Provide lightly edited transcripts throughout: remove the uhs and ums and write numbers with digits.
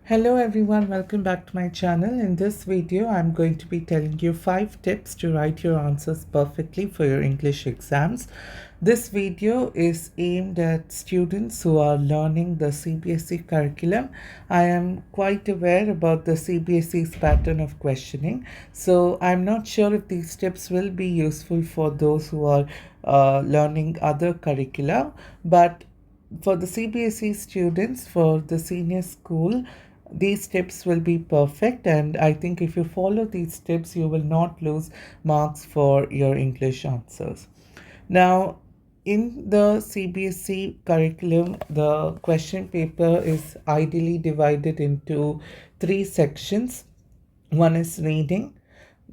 Hello everyone, welcome back to my channel. In this video, I'm going to be telling you 5 tips to write your answers perfectly for your English exams. This video is aimed at students who are learning the CBSE curriculum. I am quite aware about the CBSE's pattern of questioning, so I'm not sure if these tips will be useful for those who are learning other curricula, but for the CBSE students for the senior school, these tips will be perfect, and I think if you follow these tips, you will not lose marks for your English answers. Now, in the CBSE curriculum, the question paper is ideally divided into 3 sections. One is reading,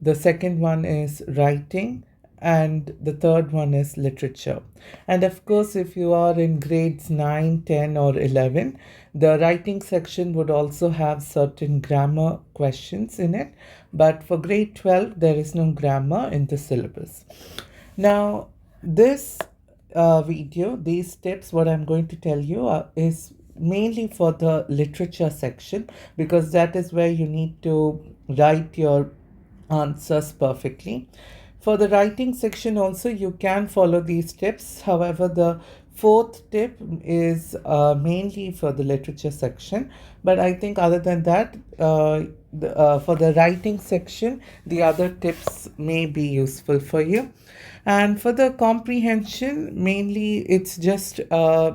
the second one is writing, and the third one is literature. And of course, if you are in grades 9, 10, or 11, the writing section would also have certain grammar questions in it. But for grade 12, there is no grammar in the syllabus. Now, this video, these tips, what I'm going to tell you is mainly for the literature section, because that is where you need to write your answers perfectly. For the writing section also, you can follow these tips. However, the fourth tip is mainly for the literature section. But I think other than that, for the writing section, the other tips may be useful for you. And for the comprehension, mainly it's just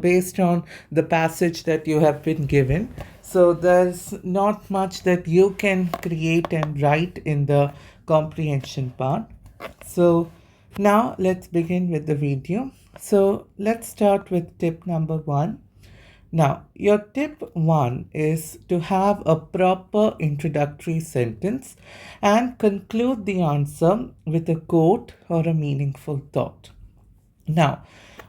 based on the passage that you have been given. So there's not much that you can create and write in the comprehension part. So now let's begin with the video. So let's start with tip number 1. Now, your tip 1 is to have a proper introductory sentence and conclude the answer with a quote or a meaningful thought. Now,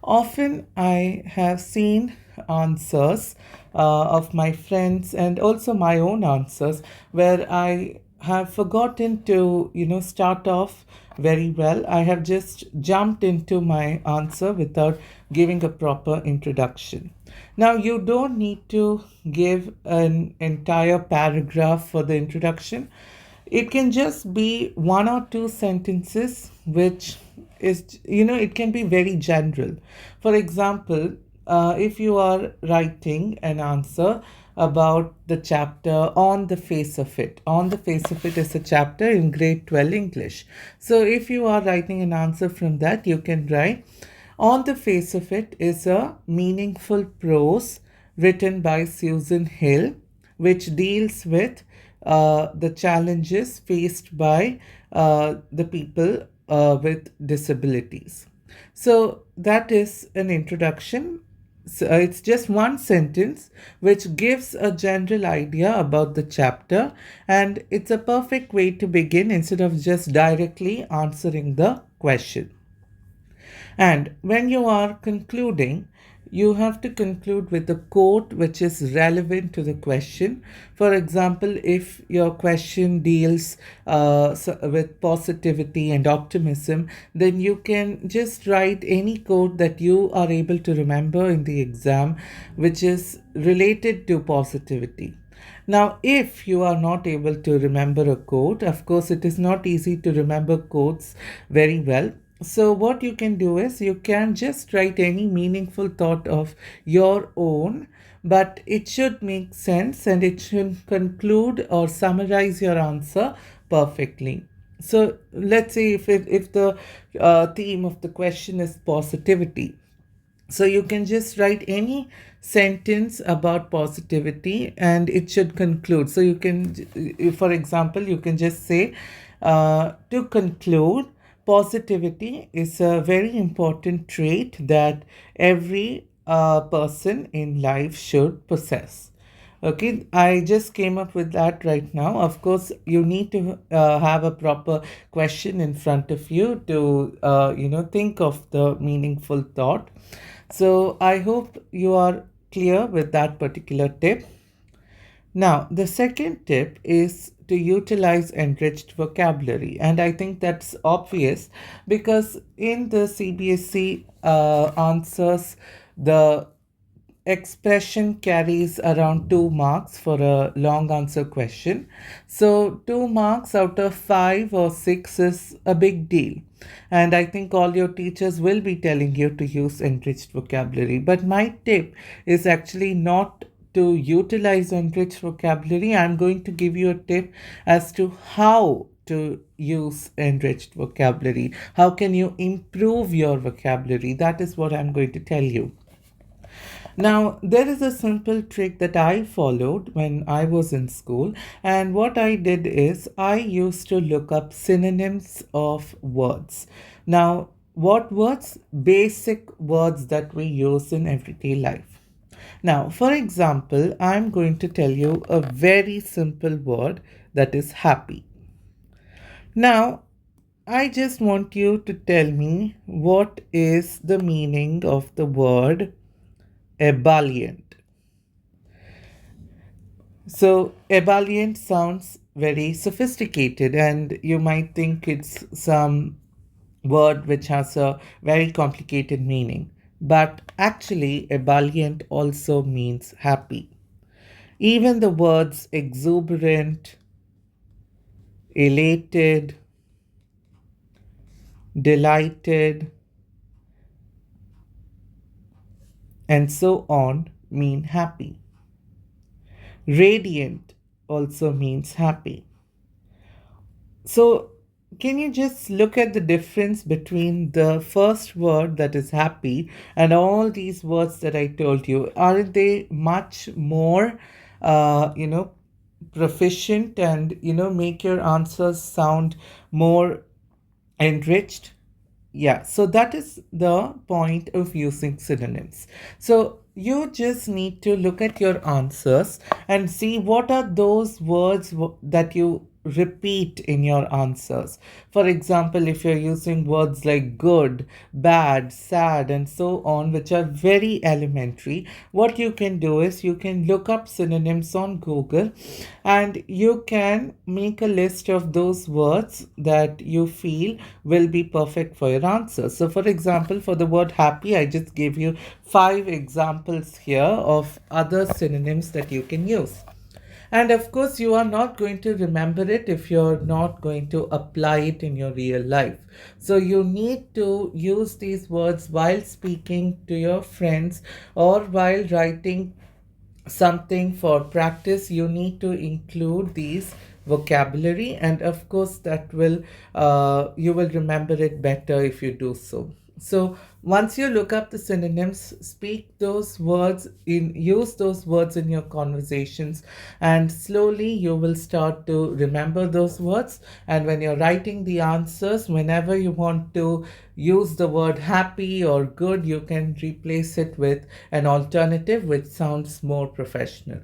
often I have seen answers of my friends and also my own answers where I have forgotten to, start off very well. I have just jumped into my answer without giving a proper introduction. Now, you don't need to give an entire paragraph for the introduction. It can just be 1 or 2 sentences, which is, it can be very general. For example, if you are writing an answer about the chapter On the Face of It. On the Face of It is a chapter in grade 12 English. So if you are writing an answer from that, you can write, On the Face of It is a meaningful prose written by Susan Hill, which deals with the challenges faced by the people with disabilities. So that is an introduction. So it's just 1 sentence which gives a general idea about the chapter, and it's a perfect way to begin instead of just directly answering the question. And when you are concluding, you have to conclude with a quote which is relevant to the question. For example, if your question deals with positivity and optimism, then you can just write any quote that you are able to remember in the exam, which is related to positivity. Now, if you are not able to remember a quote, of course, it is not easy to remember quotes very well. So, what you can do is you can just write any meaningful thought of your own, but it should make sense and it should conclude or summarize your answer perfectly. So, let's say if the theme of the question is positivity, so you can just write any sentence about positivity and it should conclude. So you can, for example, you can just say, to conclude, positivity is a very important trait that every person in life should possess. Okay, I just came up with that right now. Of course, you need to have a proper question in front of you to, think of the meaningful thought. So I hope you are clear with that particular tip. Now, the second tip is to utilize enriched vocabulary. And I think that's obvious because in the CBSE answers, the expression carries around 2 marks for a long answer question. So 2 marks out of 5 or 6 is a big deal. And I think all your teachers will be telling you to use enriched vocabulary. But my tip is actually not to utilize enriched vocabulary. I'm going to give you a tip as to how to use enriched vocabulary. How can you improve your vocabulary? That is what I'm going to tell you. Now, there is a simple trick that I followed when I was in school, and what I did is I used to look up synonyms of words. Now, what words? Basic words that we use in everyday life. Now, for example, I'm going to tell you a very simple word that is happy. Now, I just want you to tell me what is the meaning of the word ebullient. So, ebullient sounds very sophisticated, and you might think it's some word which has a very complicated meaning. But actually, ebullient also means happy. Even the words exuberant, elated, delighted, and so on mean happy. Radiant also means happy. So, can you just look at the difference between the first word that is happy and all these words that I told you? Aren't they much more, proficient and, make your answers sound more enriched? Yeah, so that is the point of using synonyms. So you just need to look at your answers and see what are those words that you repeat in your answers. For example, if you're using words like good, bad, sad, and so on, which are very elementary, what you can do is you can look up synonyms on Google and you can make a list of those words that you feel will be perfect for your answer. So, for example, for the word happy, I just gave you 5 examples here of other synonyms that you can use. And of course, you are not going to remember it if you're not going to apply it in your real life. So, you need to use these words while speaking to your friends or while writing something for practice. You need to include these vocabulary, and of course that will you will remember it better if you do so. So once you look up the synonyms, speak those words in use those words in your conversations, and slowly you will start to remember those words. And when you're writing the answers, whenever you want to use the word happy or good, you can replace it with an alternative which sounds more professional.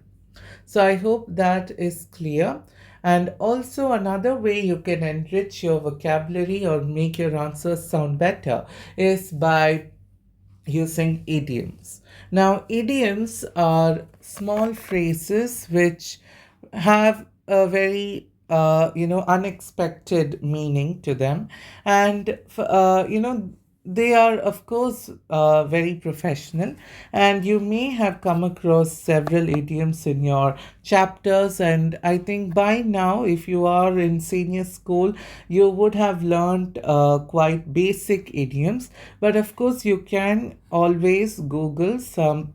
So I hope that is clear. And also, another way you can enrich your vocabulary or make your answers sound better is by using idioms. Now, idioms are small phrases which have a very unexpected meaning to them, and they are of course very professional, and you may have come across several idioms in your chapters. And I think by now, if you are in senior school, you would have learned quite basic idioms, but of course you can always Google some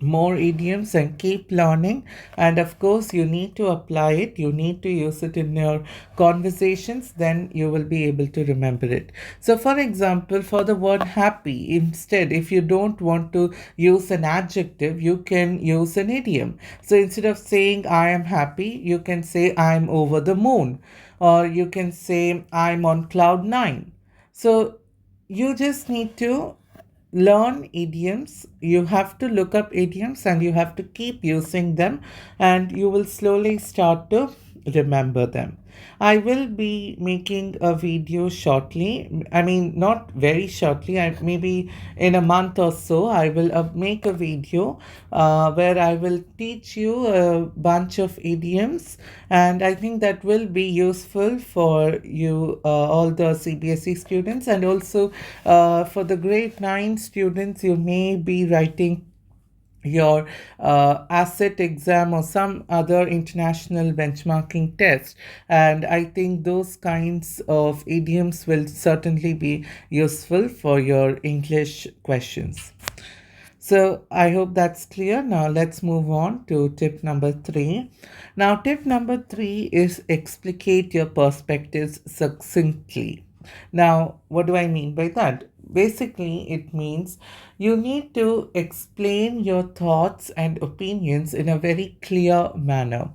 more idioms and keep learning. And of course you need to apply it, you need to use it in your conversations, then you will be able to remember it. So for example, for the word happy, instead, if you don't want to use an adjective, you can use an idiom. So instead of saying I am happy, you can say I'm over the moon, or you can say I'm on cloud 9. So you just need to learn idioms. You have to look up idioms and you have to keep using them, and you will slowly start to remember them. I will be making a video shortly. I mean, not very shortly. Maybe in a month or so, I will make a video where I will teach you a bunch of idioms, and I think that will be useful for you, all the CBSE students, and also for the grade 9 students. You may be writing your asset exam or some other international benchmarking test. And I think those kinds of idioms will certainly be useful for your English questions. So I hope that's clear. Now let's move on to tip number 3. Now, tip number 3 is explicate your perspectives succinctly. Now, what do I mean by that? Basically, it means you need to explain your thoughts and opinions in a very clear manner.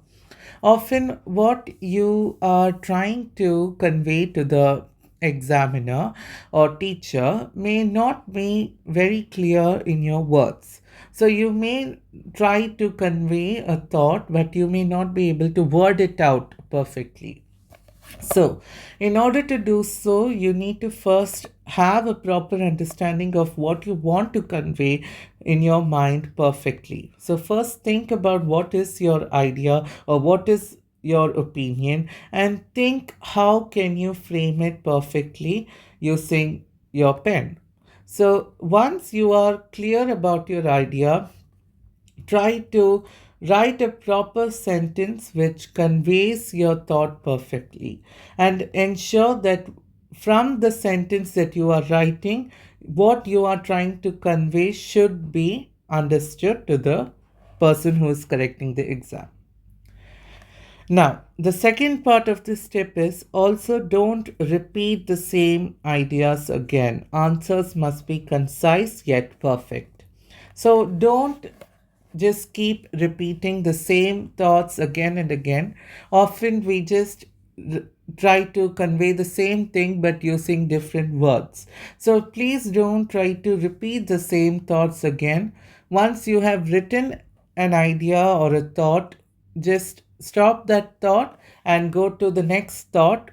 Often, what you are trying to convey to the examiner or teacher may not be very clear in your words. So, you may try to convey a thought, but you may not be able to word it out perfectly. So, in order to do so, you need to first have a proper understanding of what you want to convey in your mind perfectly. So, first think about what is your idea or what is your opinion, and think how can you frame it perfectly using your pen. So, once you are clear about your idea, try to write a proper sentence which conveys your thought perfectly, and ensure that from the sentence that you are writing, what you are trying to convey should be understood to the person who is correcting the exam. Now, the second part of this tip is also don't repeat the same ideas again. Answers must be concise yet perfect. So don't just keep repeating the same thoughts again and again. Often we just r- try to convey the same thing but using different words. So please don't try to repeat the same thoughts again. Once you have written an idea or a thought, just stop that thought and go to the next thought,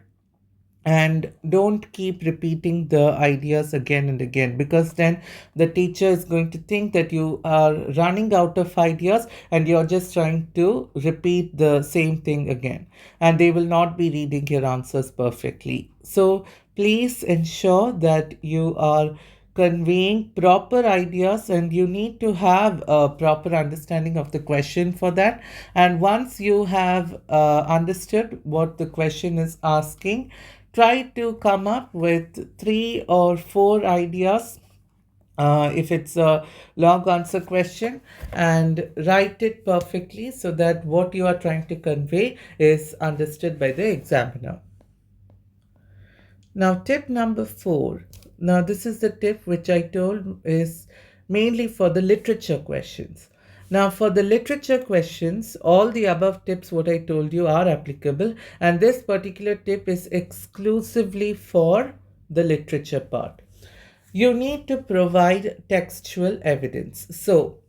and don't keep repeating the ideas again and again, because then the teacher is going to think that you are running out of ideas and you're just trying to repeat the same thing again, and they will not be reading your answers perfectly. So please ensure that you are conveying proper ideas, and you need to have a proper understanding of the question for that. And once you have understood what the question is asking, try to come up with 3 or 4 ideas if it's a long answer question, and write it perfectly so that what you are trying to convey is understood by the examiner. Now, tip number 4. Now, this is the tip which I told is mainly for the literature questions. Now, for the literature questions, all the above tips, what I told you, are applicable, and this particular tip is exclusively for the literature part. You need to provide textual evidence. So,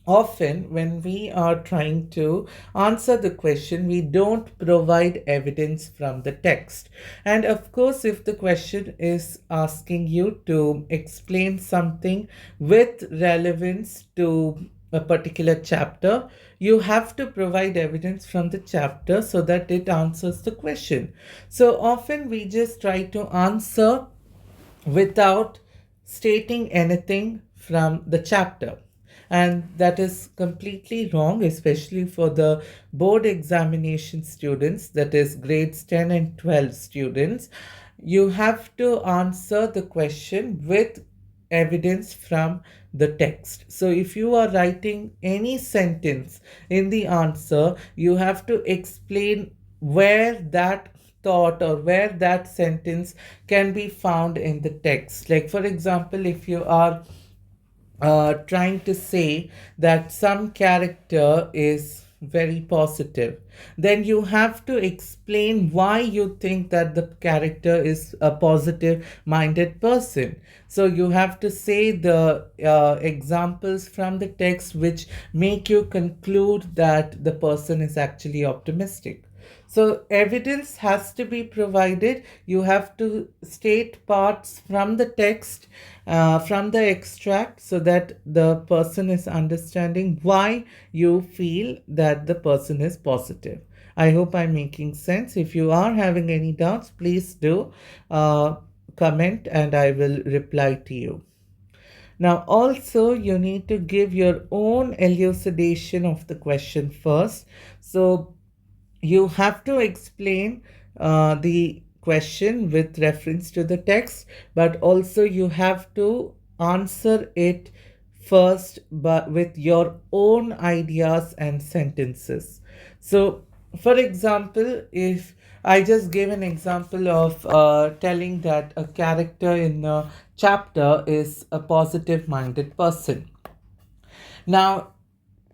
often when we are trying to answer the question, we don't provide evidence from the text. And of course, if the question is asking you to explain something with relevance to a particular chapter, you have to provide evidence from the chapter so that it answers the question. So often we just try to answer without stating anything from the chapter. And that is completely wrong, especially for the board examination students, that is grades 10 and 12 students. You have to answer the question with evidence from the text. So if you are writing any sentence in the answer, you have to explain where that thought or where that sentence can be found in the text. Like, for example, if you are trying to say that some character is very positive, then you have to explain why you think that the character is a positive minded person. So you have to say the examples from the text which make you conclude that the person is actually optimistic. So evidence has to be provided. You have to state parts from the text, from the extract, so that the person is understanding why you feel that the person is positive. I hope I'm making sense. If you are having any doubts, please do comment and I will reply to you. Now, also, you need to give your own elucidation of the question first. So, you have to explain the question with reference to the text, but also you have to answer it first but with your own ideas and sentences. So for example, if I just gave an example of telling that a character in a chapter is a positive minded person. Now,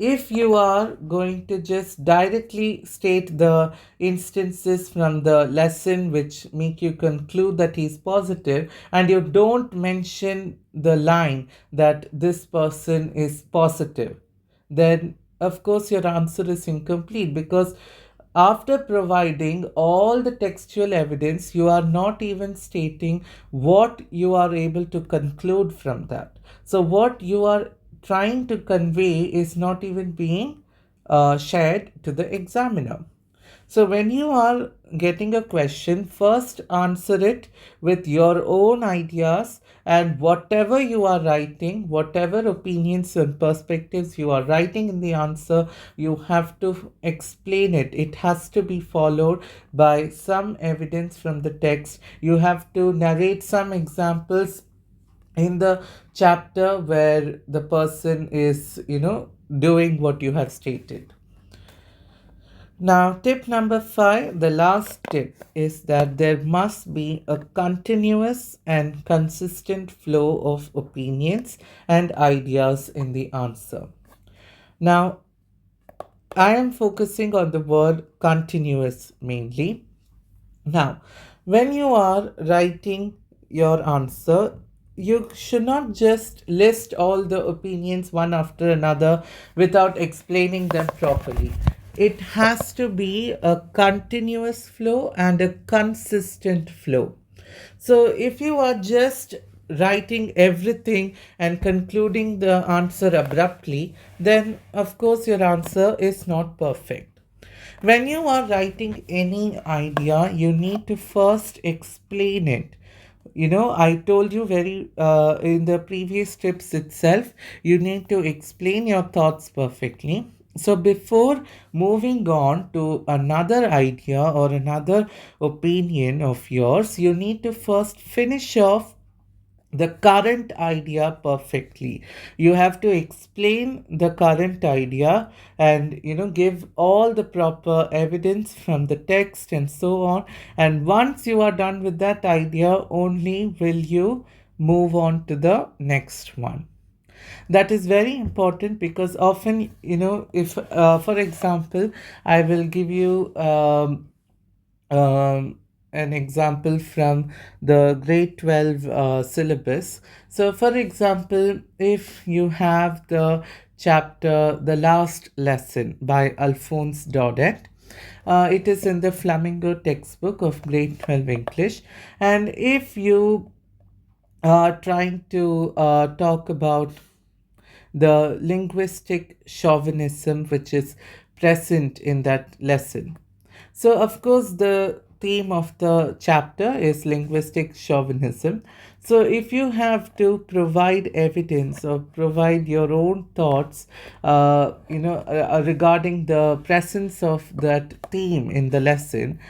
if you are going to just directly state the instances from the lesson which make you conclude that he's positive, and you don't mention the line that this person is positive, then of course your answer is incomplete, because after providing all the textual evidence, you are not even stating what you are able to conclude from that. So, what you are trying to convey is not even being shared to the examiner. So, when you are getting a question, first answer it with your own ideas, and whatever you are writing, whatever opinions and perspectives you are writing in the answer, you have to explain it. It has to be followed by some evidence from the text. You have to narrate some examples in the chapter where the person is, doing what you have stated. Now, tip number 5, the last tip, is that there must be a continuous and consistent flow of opinions and ideas in the answer. Now, I am focusing on the word continuous mainly. Now, when you are writing your answer, you should not just list all the opinions one after another without explaining them properly. It has to be a continuous flow and a consistent flow. So, if you are just writing everything and concluding the answer abruptly, then of course your answer is not perfect. When you are writing any idea, you need to first explain it. I told you very in the previous tips itself, you need to explain your thoughts perfectly. So before moving on to another idea or another opinion of yours, you need to first finish off the current idea perfectly. You have to explain the current idea and give all the proper evidence from the text and so on. And once you are done with that idea, only will you move on to the next one. That is very important, because often, if for example, I will give you um, an example from the grade 12 syllabus. So, for example, if you have the chapter The Last Lesson by Alphonse Daudet, it is in the Flamingo textbook of grade 12 English. And if you are trying to talk about the linguistic chauvinism which is present in that lesson. So, of course, the theme of the chapter is linguistic chauvinism. So, if you have to provide evidence or provide your own thoughts, regarding the presence of that theme in the lesson,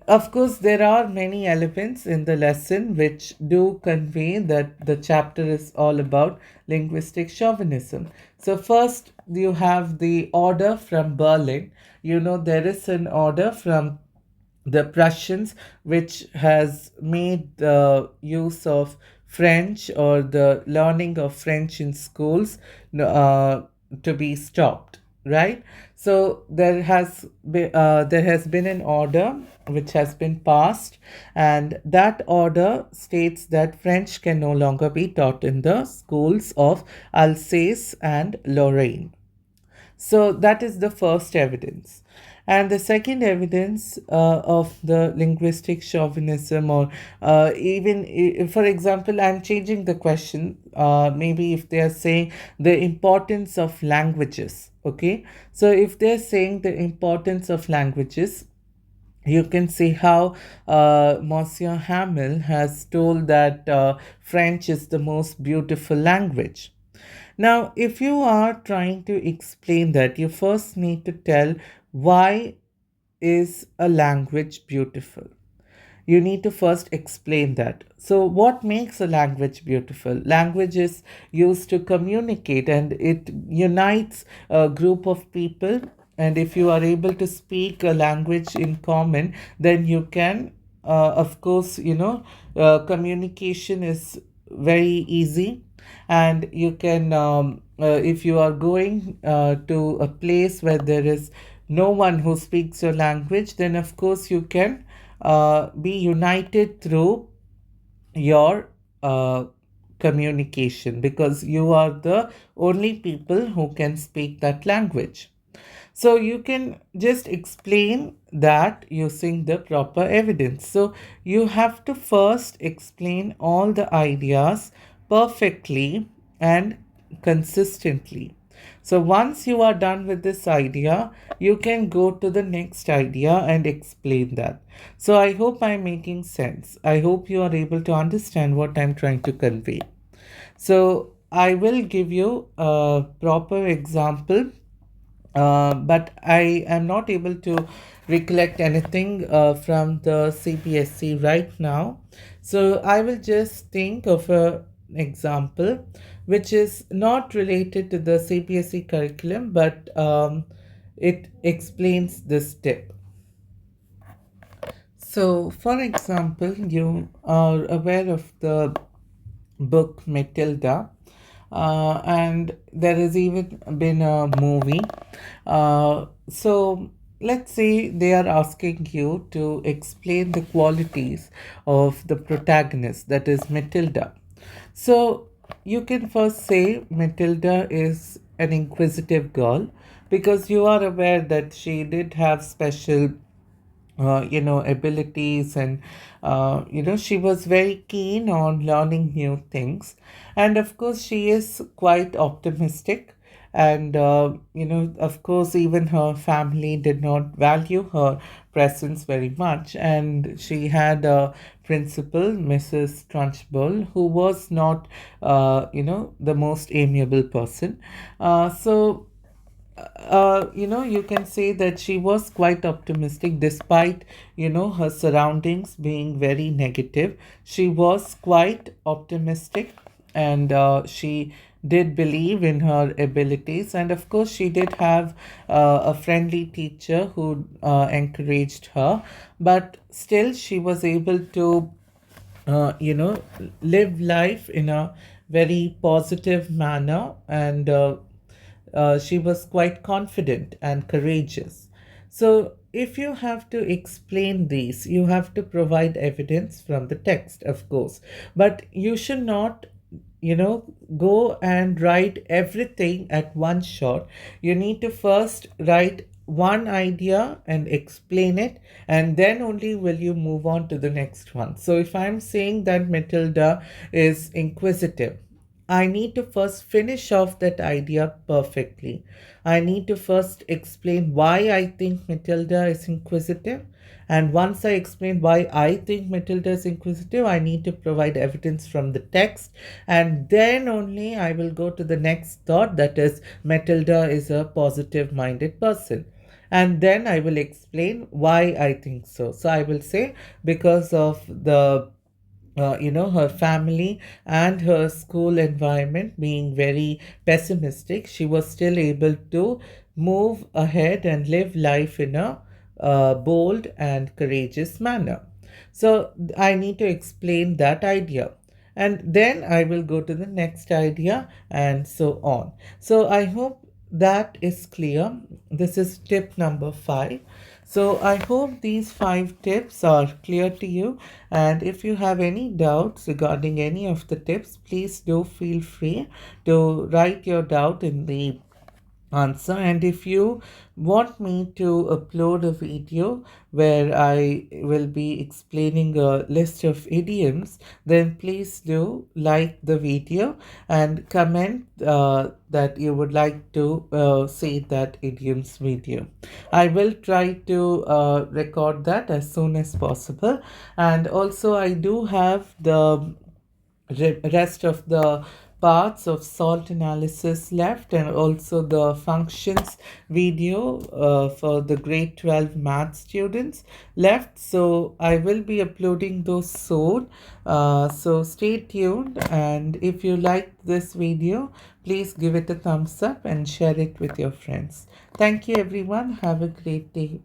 of course, there are many elements in the lesson which do convey that the chapter is all about linguistic chauvinism. So, first, you have the order from Berlin. There is an order from the Prussians which has made the use of French or the learning of French in schools uh, to be stopped, right? So there has been an order which has been passed, and that order states that French can no longer be taught in the schools of Alsace and Lorraine. So that is the first evidence. And the second evidence of the linguistic chauvinism, or for example, I'm changing the question. Maybe if they are saying the importance of languages, okay? So if they're saying the importance of languages, You can see how Monsieur Hamel has told that French is the most beautiful language. Now, if you are trying to explain that, you first need to tell why is a language beautiful. You need to first explain that. So, what makes a language beautiful? Language is used to communicate and it unites a group of people. And if you are able to speak a language in common, then you can, of course, communication is very easy. And you can, if you are going to a place where there is no one who speaks your language, then of course you can be united through your communication, because you are the only people who can speak that language. So you can just explain that using the proper evidence. So you have to first explain all the ideas perfectly and consistently. So once you are done with this idea, you can go to the next idea and explain that. So I hope I'm making sense. I hope you are able to understand what I'm trying to convey. So I will give you a proper example, but I am not able to recollect anything from the CBSE right now. So I will just think of an example which is not related to the CBSE curriculum, but it explains this tip. So, for example, you are aware of the book Matilda, and there has even been a movie. So let's say they are asking you to explain the qualities of the protagonist, that is Matilda. So you can first say Matilda is an inquisitive girl, because you are aware that she did have special abilities, and she was very keen on learning new things. And of course she is quite optimistic, and of course even her family did not value her presence very much, and she had a principal, Mrs. Trunchbull, who was not the most amiable person. So you can say that she was quite optimistic despite, her surroundings being very negative. She was quite optimistic, and she did believe in her abilities. And of course, she did have a friendly teacher who encouraged her, but still, she was able to live life in a very positive manner, and she was quite confident and courageous. So, if you have to explain these, you have to provide evidence from the text, of course, but you should not, go and write everything at one shot. You need to first write one idea and explain it, and then only will you move on to the next one. So, if I'm saying that Matilda is inquisitive, I need to first finish off that idea perfectly. I need to first explain why I think Matilda is inquisitive. And once I explain why I think Matilda is inquisitive, I need to provide evidence from the text. And then only I will go to the next thought, that is, Matilda is a positive minded person. And then I will explain why I think so. So I will say, because of the her family and her school environment being very pessimistic, she was still able to move ahead and live life in a bold and courageous manner. So I need to explain that idea. And then I will go to the next idea, and so on. So I hope that is clear. This is tip number 5. So I hope these 5 tips are clear to you. And if you have any doubts regarding any of the tips, please do feel free to write your doubt in the answer. And if you want me to upload a video where I will be explaining a list of idioms, then please do like the video and comment that you would like to see that idioms video. I will try to record that as soon as possible. And also I do have the rest of the parts of salt analysis left, and also the functions video for the grade 12 math students left. So I will be uploading those soon. So stay tuned, and if you liked this video, please give it a thumbs up and share it with your friends. Thank you everyone. Have a great day.